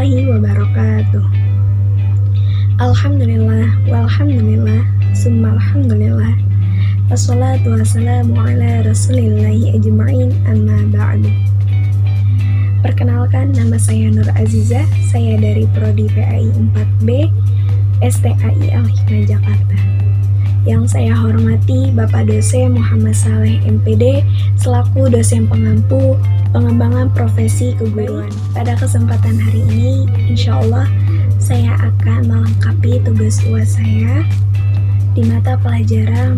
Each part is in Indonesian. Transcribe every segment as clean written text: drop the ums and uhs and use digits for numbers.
warahmatullahi wabarakatuh. Alhamdulillah, walhamdulillah, summa alhamdulillah. Wassalatu wassalamu ala rasulillahi ajma'in, amma ba'du. Perkenalkan, nama saya Nur Azizah, saya dari Prodi PAI 4B, STAI Al-Hikmah Jakarta. Yang saya hormati Bapak Dosen Muhammad Saleh MPD selaku dosen pengampu pengembangan profesi keguruan. Pada kesempatan hari ini, insya Allah saya akan melengkapi tugas UAS saya di mata pelajaran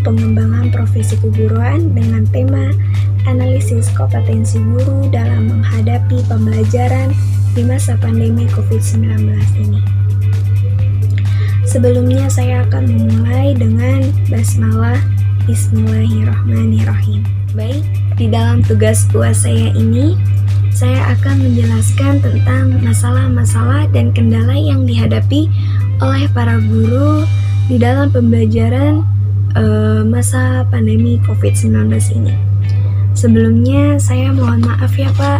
pengembangan profesi keguruan dengan tema analisis kompetensi guru dalam menghadapi pembelajaran di masa pandemi COVID-19 ini. Sebelumnya saya akan memulai dengan basmalah. Bismillahirrahmanirrahim. Baik, di dalam tugas UAS saya ini, saya akan menjelaskan tentang masalah-masalah dan kendala yang dihadapi oleh para guru di dalam pembelajaran masa pandemi COVID-19 ini. Sebelumnya saya mohon maaf ya Pak,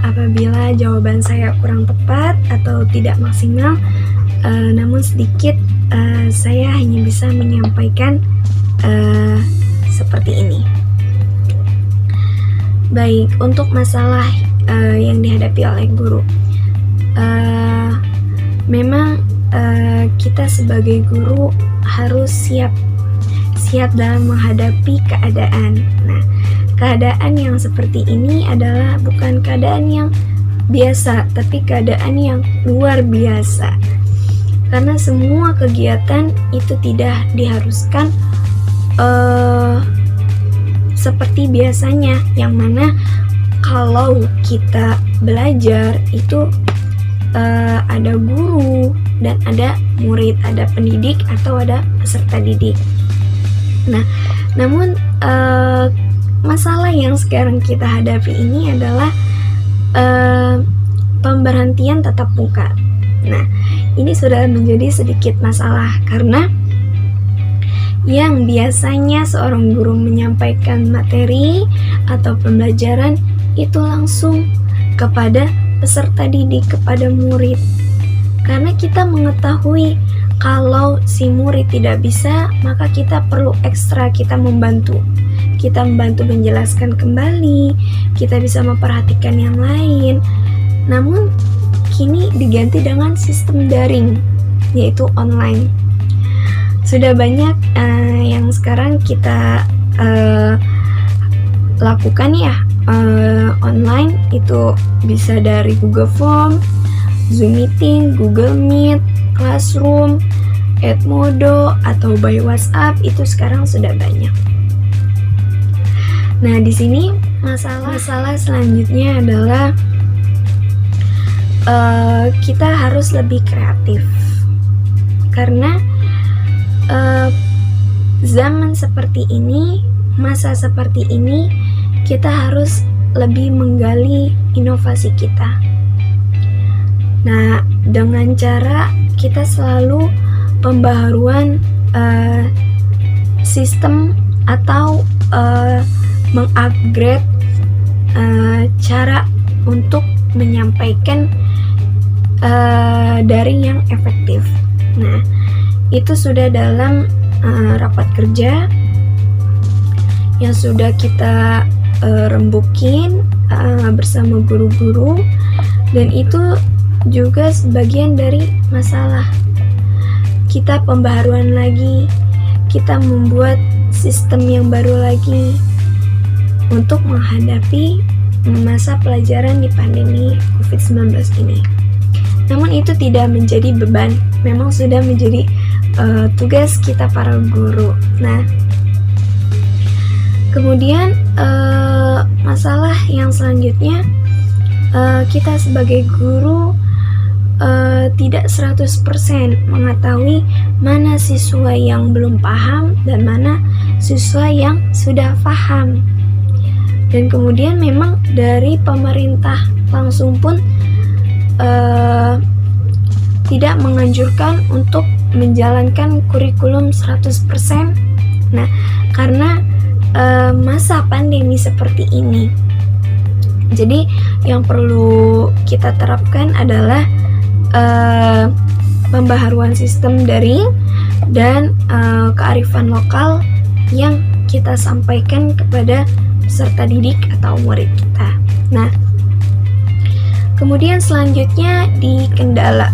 apabila jawaban saya kurang tepat atau tidak maksimal. Namun sedikit saya hanya bisa menyampaikan seperti ini. Baik, untuk masalah yang dihadapi oleh guru, memang kita sebagai guru harus siap dalam menghadapi keadaan. Nah, keadaan yang seperti ini adalah bukan keadaan yang biasa, tapi keadaan yang luar biasa. Karena semua kegiatan itu tidak diharuskan seperti biasanya, yang mana kalau kita belajar itu ada guru dan ada murid, ada pendidik atau ada peserta didik. Nah, namun masalah yang sekarang kita hadapi ini adalah pemberhentian tatap muka. Nah, ini sudah menjadi sedikit masalah karena yang biasanya seorang guru menyampaikan materi atau pembelajaran itu langsung kepada peserta didik, kepada murid. Karena kita mengetahui kalau si murid tidak bisa, maka kita perlu ekstra, kita membantu. Kita membantu menjelaskan kembali, kita bisa memperhatikan yang lain. Namun kini diganti dengan sistem daring, yaitu online. Sudah banyak yang sekarang kita lakukan ya, online itu bisa dari Google Form, Zoom Meeting, Google Meet, Classroom, Edmodo, atau by WhatsApp, itu sekarang sudah banyak. Nah, di sini masalah selanjutnya adalah kita harus lebih kreatif karena zaman seperti ini, masa seperti ini, kita harus lebih menggali inovasi kita. Nah, dengan cara kita selalu pembaharuan sistem atau mengupgrade cara untuk menyampaikan daring yang efektif. Nah, itu sudah dalam rapat kerja yang sudah kita rembukin bersama guru-guru, dan itu juga sebagian dari masalah. Kita pembaharuan lagi, kita membuat sistem yang baru lagi untuk menghadapi masa pelajaran di pandemi COVID-19 ini. Namun itu tidak menjadi beban, memang sudah menjadi tugas kita para guru. Nah, kemudian masalah yang selanjutnya, kita sebagai guru tidak 100% mengetahui mana siswa yang belum paham dan mana siswa yang sudah paham. Dan kemudian memang dari pemerintah langsung pun tidak menganjurkan untuk menjalankan kurikulum 100%. Nah, karena masa pandemi seperti ini, Jadi yang perlu kita terapkan adalah pembaharuan sistem daring dan kearifan lokal yang kita sampaikan kepada peserta didik atau murid kita. Nah, kemudian selanjutnya di kendala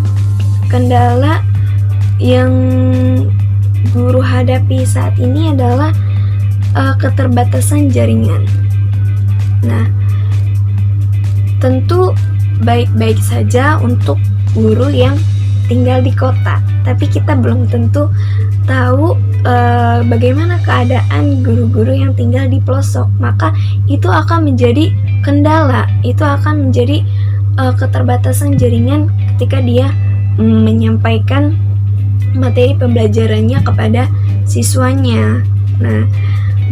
yang guru hadapi saat ini adalah keterbatasan jaringan. Nah, tentu baik-baik saja untuk guru yang tinggal di kota, tapi kita belum tentu tahu bagaimana keadaan guru-guru yang tinggal di pelosok. Maka itu akan menjadi kendala, itu akan menjadi keterbatasan jaringan ketika dia menyampaikan materi pembelajarannya kepada siswanya. Nah,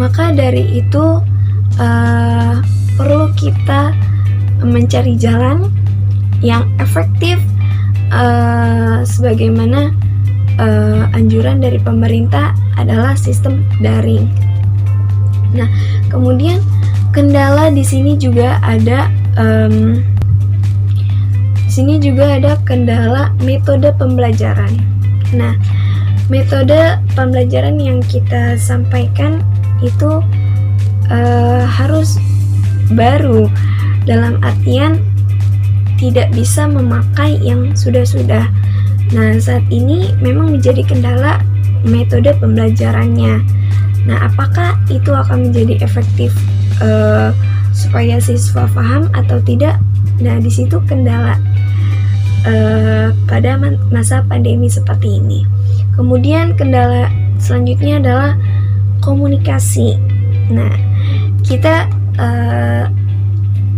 maka dari itu perlu kita mencari jalan yang efektif sebagaimana anjuran dari pemerintah adalah sistem daring. Nah, kemudian kendala di sini juga ada kendala metode pembelajaran. Nah, metode pembelajaran yang kita sampaikan itu harus baru, dalam artian tidak bisa memakai yang sudah-sudah. Nah, saat ini memang menjadi kendala metode pembelajarannya. Nah, apakah itu akan menjadi efektif supaya siswa paham atau tidak? Nah, di situ kendala pada masa pandemi seperti ini. Kemudian kendala selanjutnya adalah komunikasi. Nah, kita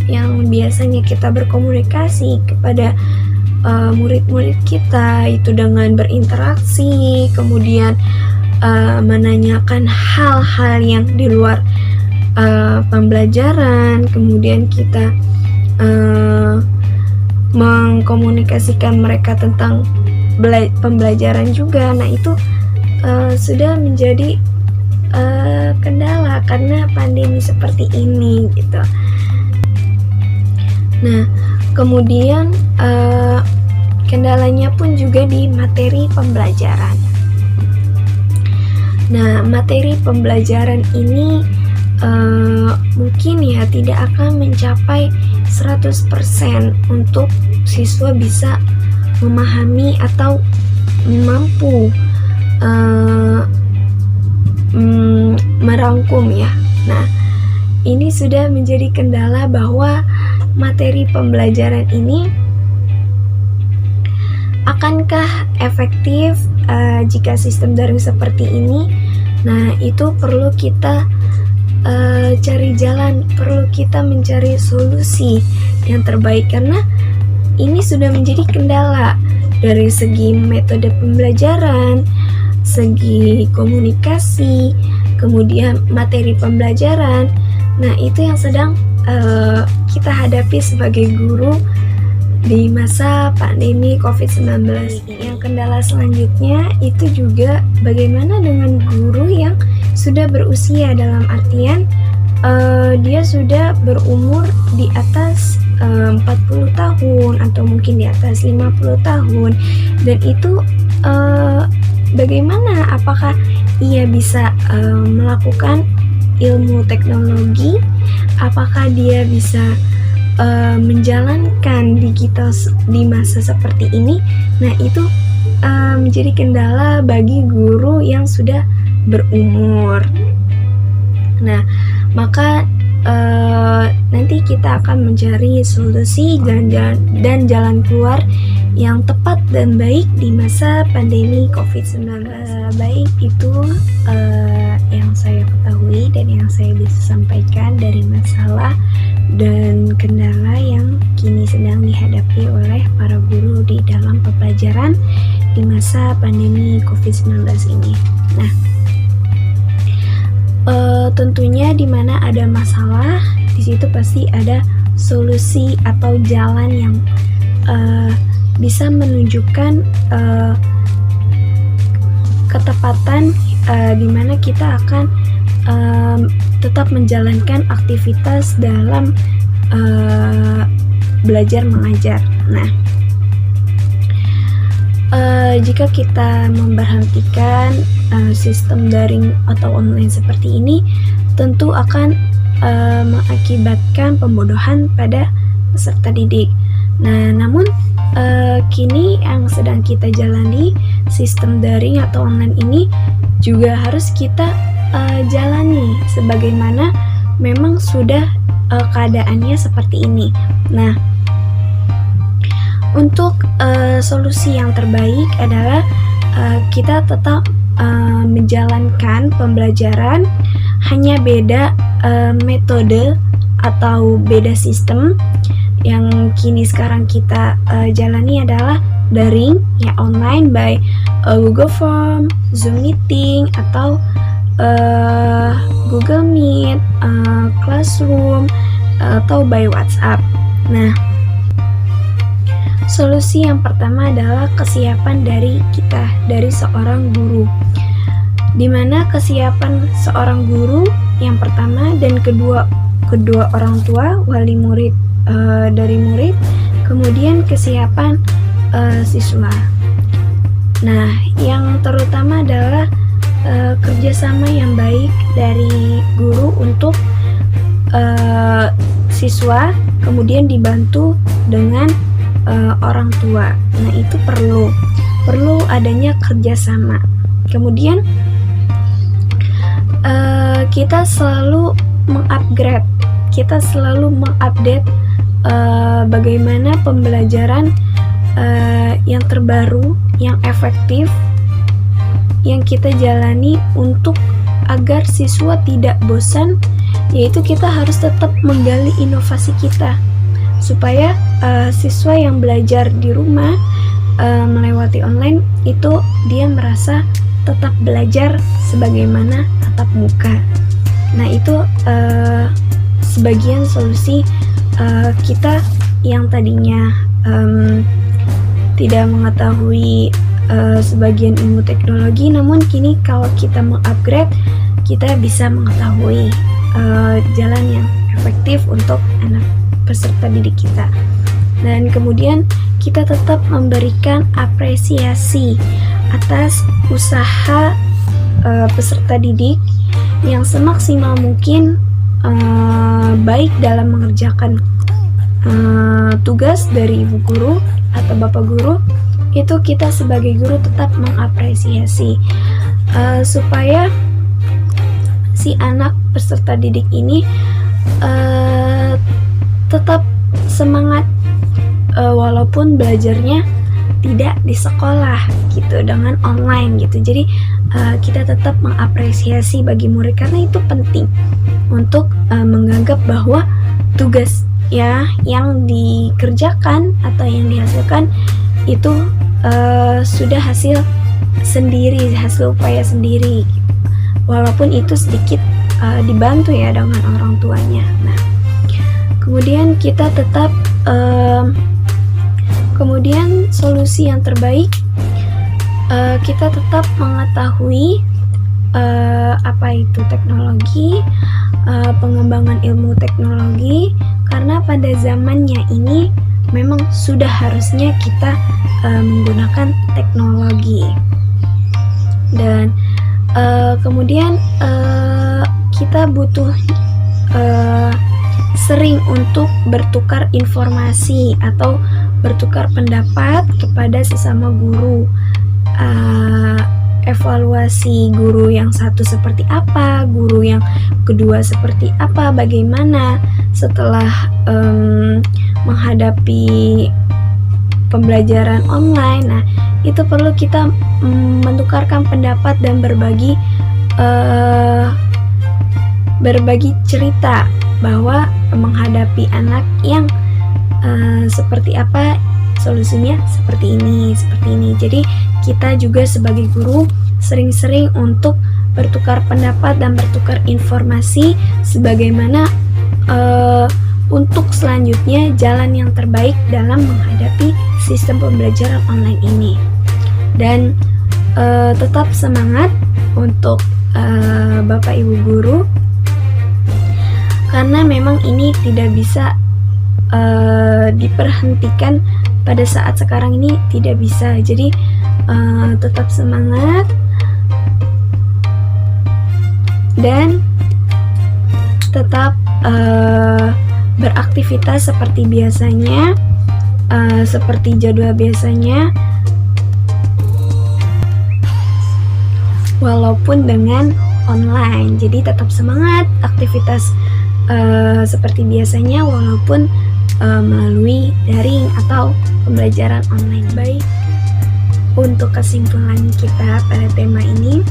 yang biasanya kita berkomunikasi kepada murid-murid kita itu dengan berinteraksi, kemudian menanyakan hal-hal yang di luar pembelajaran, kemudian kita mengkomunikasikan mereka tentang pembelajaran juga. Nah, itu sudah menjadi kendala karena pandemi seperti ini gitu. Nah, kemudian kendalanya pun juga di materi pembelajaran. Nah, materi pembelajaran ini mungkin ya tidak akan mencapai 100% untuk siswa bisa memahami atau mampu merangkum ya. Nah, ini sudah menjadi kendala bahwa materi pembelajaran ini akankah efektif jika sistem daring seperti ini? Nah, itu perlu kita cari jalan, perlu kita mencari solusi yang terbaik karena ini sudah menjadi kendala dari segi metode pembelajaran, segi komunikasi, kemudian materi pembelajaran. Nah, itu yang sedang kita hadapi sebagai guru di masa pandemi COVID-19. Yang kendala selanjutnya itu juga bagaimana dengan guru yang sudah berusia, dalam artian dia sudah berumur di atas 40 tahun atau mungkin di atas 50 tahun, dan itu bagaimana, apakah ia bisa melakukan ilmu teknologi, apakah dia bisa menjalankan digital di masa seperti ini. Nah, itu menjadi kendala bagi guru yang sudah berumur. Nah, maka nanti kita akan mencari solusi dan jalan keluar yang tepat dan baik di masa pandemi COVID-19. Baik, itu yang saya ketahui dan yang saya bisa sampaikan dari masalah dan kendala yang kini sedang dihadapi oleh para guru di dalam pembelajaran di masa pandemi COVID-19 ini. Nah, tentunya di mana ada masalah, di situ pasti ada solusi atau jalan yang bisa menunjukkan ketepatan di mana kita akan tetap menjalankan aktivitas dalam belajar mengajar. Nah, jika kita memberhentikan sistem daring atau online seperti ini, tentu akan mengakibatkan pembodohan pada peserta didik. Nah, namun kini yang sedang kita jalani, sistem daring atau online ini juga harus kita jalani sebagaimana memang sudah keadaannya seperti ini. Nah, untuk solusi yang terbaik adalah kita tetap menjalankan pembelajaran, hanya beda metode atau beda sistem. Yang kini sekarang kita jalani adalah daring, ya online by Google Form, Zoom Meeting, atau Google Meet, Classroom, atau by WhatsApp. Nah, solusi yang pertama adalah kesiapan dari kita, dari seorang guru. Dimana kesiapan seorang guru yang pertama dan kedua orang tua, wali murid dari murid, kemudian kesiapan siswa. Nah, yang terutama adalah kerjasama yang baik dari guru untuk siswa, kemudian dibantu dengan orang tua. Nah, itu perlu adanya kerjasama. Kemudian kita selalu mengupgrade, kita selalu mengupdate bagaimana pembelajaran yang terbaru, yang efektif, yang kita jalani untuk agar siswa tidak bosan, yaitu kita harus tetap menggali inovasi kita supaya siswa yang belajar di rumah melewati online itu dia merasa tetap belajar sebagaimana tatap muka. Nah, itu sebagian solusi kita yang tadinya tidak mengetahui sebagian ilmu teknologi, namun kini kalau kita mengupgrade, kita bisa mengetahui jalan yang efektif untuk anak peserta didik kita. Dan kemudian kita tetap memberikan apresiasi atas usaha peserta didik yang semaksimal mungkin baik dalam mengerjakan tugas dari ibu guru atau bapak guru. Itu kita sebagai guru tetap mengapresiasi supaya si anak peserta didik ini tetap semangat walaupun belajarnya tidak di sekolah gitu, dengan online gitu. Jadi kita tetap mengapresiasi bagi murid karena itu penting untuk menganggap bahwa tugas ya yang dikerjakan atau yang dihasilkan itu sudah hasil sendiri, hasil upaya sendiri gitu. Walaupun itu sedikit dibantu ya dengan orang tuanya. Nah, kemudian kita tetap kemudian solusi yang terbaik, kita tetap mengetahui apa itu teknologi, pengembangan ilmu teknologi, karena pada zamannya ini memang sudah harusnya kita menggunakan teknologi. Dan kemudian kita butuh sering untuk bertukar informasi atau bertukar pendapat kepada sesama guru. Evaluasi guru yang satu seperti apa, guru yang kedua seperti apa, bagaimana setelah menghadapi pembelajaran online. Nah, itu perlu kita menukarkan pendapat dan berbagi cerita bahwa menghadapi anak yang seperti apa, solusinya seperti ini. Jadi kita juga sebagai guru sering-sering untuk bertukar pendapat dan bertukar informasi sebagaimana untuk selanjutnya jalan yang terbaik dalam menghadapi sistem pembelajaran online ini. Dan tetap semangat untuk Bapak Ibu guru, karena memang ini tidak bisa diperhentikan pada saat sekarang ini tidak bisa. Jadi tetap semangat dan tetap beraktivitas seperti biasanya, seperti jadwal biasanya, walaupun dengan online. Jadi tetap semangat, aktivitas seperti biasanya walaupun melalui daring atau pembelajaran online. Baik, untuk kesimpulan kita pada tema ini,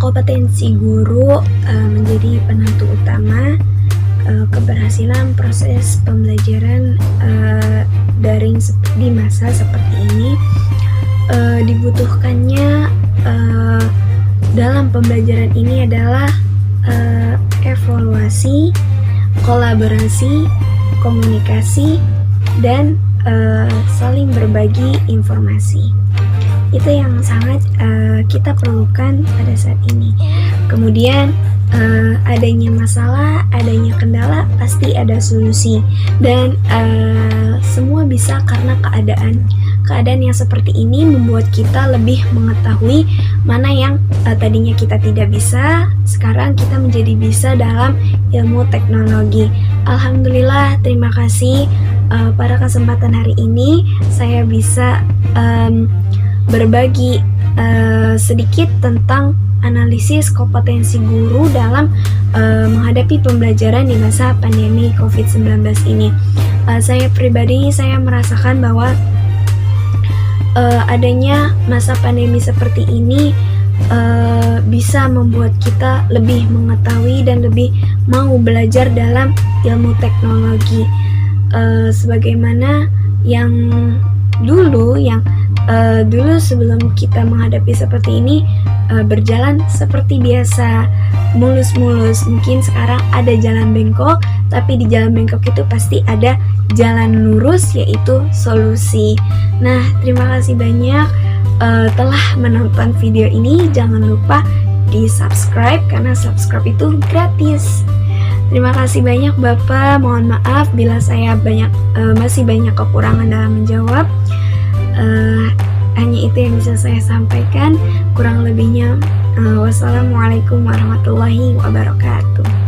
kompetensi guru menjadi penentu utama keberhasilan proses pembelajaran daring di masa seperti ini. Dibutuhkannya dalam pembelajaran ini adalah evaluasi, kolaborasi, komunikasi, dan saling berbagi informasi. Itu yang sangat kita perlukan pada saat ini. Kemudian adanya masalah, adanya kendala, pasti ada solusi, dan semua bisa karena keadaan yang seperti ini membuat kita lebih mengetahui mana yang tadinya kita tidak bisa, sekarang kita menjadi bisa dalam ilmu teknologi. Alhamdulillah, terima kasih pada kesempatan hari ini saya bisa berbagi sedikit tentang analisis kompetensi guru dalam menghadapi pembelajaran di masa pandemi COVID-19 ini. Saya pribadi, saya merasakan bahwa adanya masa pandemi seperti ini bisa membuat kita lebih mengetahui dan lebih mau belajar dalam ilmu teknologi, sebagaimana yang dulu sebelum kita menghadapi seperti ini berjalan seperti biasa, mulus-mulus. Mungkin sekarang ada jalan bengkok, tapi di jalan bengkok itu pasti ada jalan lurus, yaitu solusi. Nah, terima kasih banyak telah menonton video ini. Jangan lupa di subscribe karena subscribe itu gratis. Terima kasih banyak Bapak, mohon maaf bila saya masih banyak kekurangan dalam menjawab. Hanya itu yang bisa saya sampaikan. Kurang lebihnya wassalamualaikum warahmatullahi wabarakatuh.